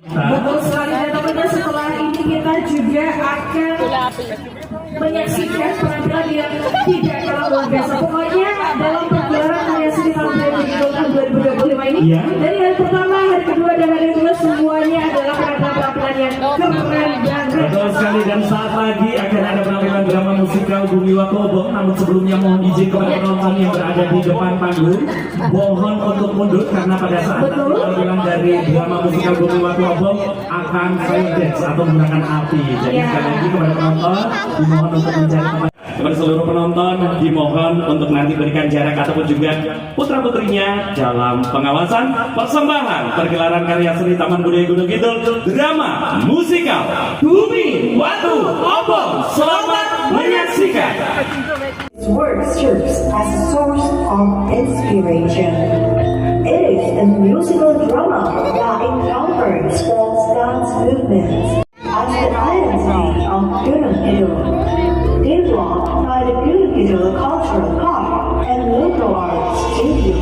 Betul sekali, dan tentunya setelah ini kita juga akan menyaksikan penampilan yang tidak kalah luar biasa. Pokoknya dalam pergelaran karya seni tahun 2025 ini, dari hari pertama, hari kedua, dan hari kedua semuanya adalah penampilan yang keren banget. Betul sekali, dan saat lagi akan ada penampilan drama musikal Bumi Wakobong. Namun sebelumnya mohon izin kepada penonton yang berada di depan panggung, mohon untuk mundur karena pada saat penampilan dari drama musikal Bumi Wakobong akan fire dance atau menggunakan api. Jadi sekali lagi kepada penonton dimohon untuk mencari tempat. Kepada seluruh penonton dimohon untuk nanti berikan jarak ataupun juga putra putrinya dalam pengawasan persembahan pergelaran karya seni Taman Budaya Gunung Kidul drama musikal Bumi Watu Obong. Selamat menyaksikan. Work serves as a source of inspiration. It is a musical drama that encounters false dance movements as the identity of Gunung Kidul, developed by the Gunung Kidul Cultural Park and Local Arts Studio.